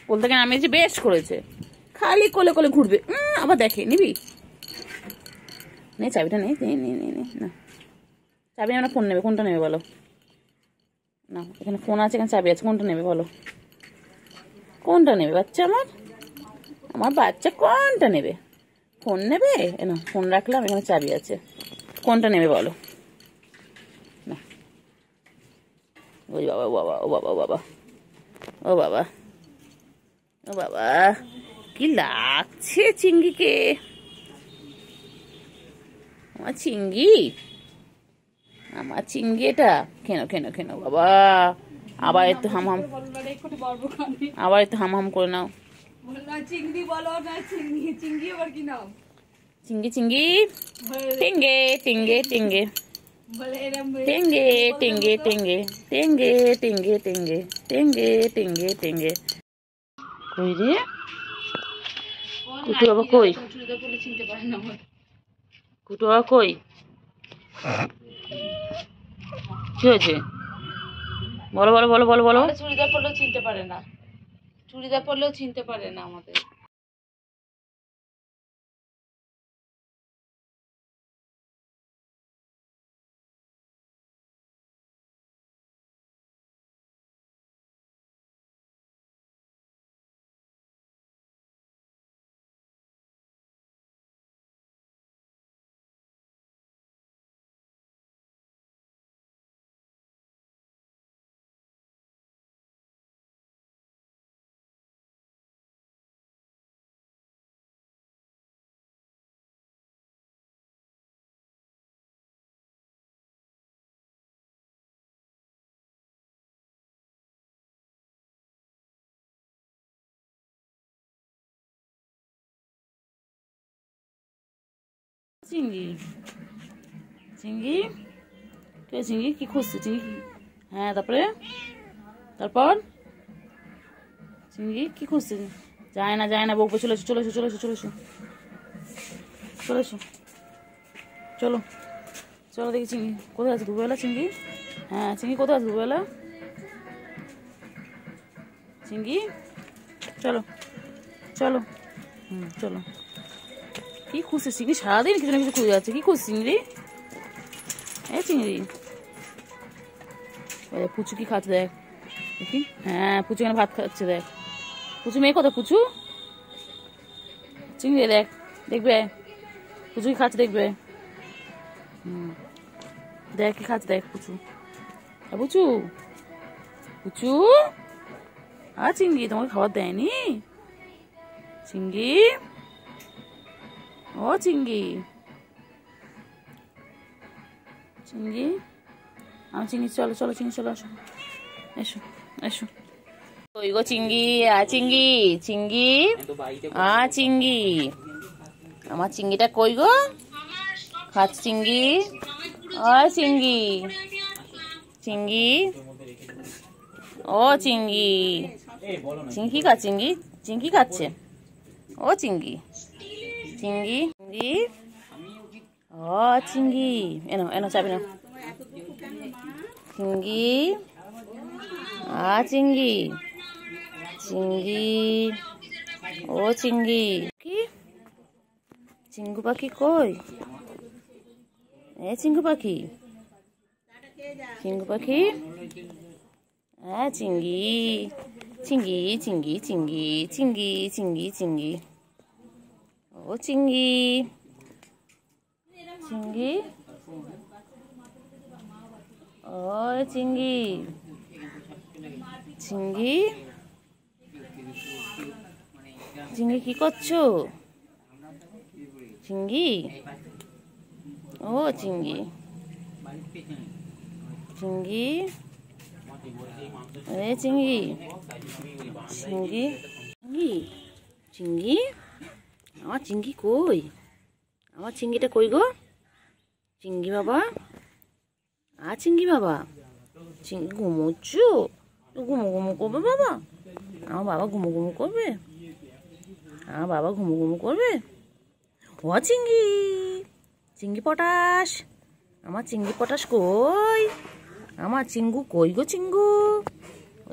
কোল থেকে নামিয়েছি, বেশ করেছে। খালি কোলে কোলে ঘুরবে। আবার দেখে নিবি, নে চাবিটা নে না চাবি আমরা ফোন নেবে, কোনটা নেবে বলো? না এখানে ফোন আছে, এখানে চাবি আছে, কোনটা নেবে বলো? কোনটা নেবে বাচ্চা আমার? আমার বাচ্চা কোনটা নেবে? ফোন নেবে? না ফোন রাখলাম, এখানে চাবি আছে, কোনটা নেবে বলো? না ওই বাবা, ও বাবা, ও বাবা, ও বাবা, ও বাবা, ও বাবা, কি লাগছে চিংড়িকে। আমার চিংড়ি, আমার চিংড়ি এটা। কেন কেন কেন বাবা, আবার একটু হাম হাম, আবার একটু হাম হাম করে নাও। চিংড়ি বলো না, চিংড়ি চিংড়ি আবার কি নাম? চিংড়ি চিংড়ি, টেঙ্গে টেঙ্গে টেঙ্গে, টেঙ্গে টেঙ্গে টেঙ্গে, টেঙ্গে টেঙ্গে টেঙ্গে, টেঙ্গে টেঙ্গে টেঙ্গে। কই রে কুটু বাবা, কই কুটু বাবা, কই? কি হয়েছে বলো বলো বলো বলো বলো। চুড়িদার পরলেও চিনতে পারে না, চুড়িদার পরলেও চিনতে পারে না আমাদের। চিংড়ি চিংড়ি, কে চিংড়ি? কি খুঁজছে চিংড়ি? হ্যাঁ তারপরে, তারপর চিংড়ি কি খুঁজছে? যায় না যায় না, বকবে। চলে এসো চলে এসো চলে এসো চলে এসো চলে এসো, চলো চলো দেখি চিংড়ি কোথায় আছে। দুবেলা চিংড়ি, হ্যাঁ চিংড়ি কোথায় আছে? দুবেলা চিংড়ি, চলো চলো, চলো। কি খুঁজছে চিংড়ি? সারাদিন কিছু না কিছু খুঁজে যাচ্ছে। কি খুঁজছে চিংড়ি? এ চিংড়ি, পুচু কি খাচ্ছে দেখ দেখি। হ্যাঁ পুচু এখানে ভাত খাচ্ছে দেখ। পুচু মেয়ে কত? পুচু চিংড়ি দেখ, দেখবে পুচু কি খাচ্ছে দেখবে। দেখ কি খাচ্ছে দেখ পুচু। পুচু পুচু, আর চিংড়ি তোমাকে খাবার দেয়নি? চিংড়ি, ও চিংড়ি, চিংড়ি, আমি চিংড়ি, চলো চলো চিংড়ি চলো, আসো এসো এসো। কই গো চিংড়ি? আ চিংড়ি চিংড়ি, আ চিংড়ি, আমার চিংড়িটা কই গো? খাচ্ছে চিংড়ি, ও চিংড়ি, চিংড়ি, ও চিংড়ি, চিংড়ি কি খাচ্ছে? চিংড়ি চিংড়ি খাচ্ছে, ও চিংড়ি, চিংড়ি চিংড়ি, ও চিংড়ি, এনো এনো চাবি নাও। চিংড়ি, আ চিংড়ি, চিংড়ি, ও চিংড়ি, কি চিঙ্গু পাখি কই? এ চিঙ্গু পাখি, চিঙ্গু পাখি, হ্যাঁ চিংড়ি চিংড়ি চিংড়ি চিংড়ি চিংড়ি চিংড়ি চিংড়ি, ও চিংড়ি, চিংড়ি, ও চিংড়ি, চিংড়ি, চিংড়ি কি করছো? চিংড়ি, ও চিংড়ি, চিংড়ি, এ চিংড়ি, চিংড়ি, চিংড়ি, চিংড়ি, আমার চিংড়ি কই? আমার চিংড়িটা কই গো? চিংড়ি বাবা, আ চিংড়ি বাবা, চিংড়ি ঘুমোচ্ছো? ঘুমো ঘুমো করবে বাবা? আমার বাবা ঘুমো ঘুমো করবে? আমার বাবা ঘুমো ঘুমো করবে? ও চিংড়ি, চিংড়ি পটাশ, আমার চিংড়ি পটাশ কই? আমার চিঙ্গু কই গো চিঙ্গু? ও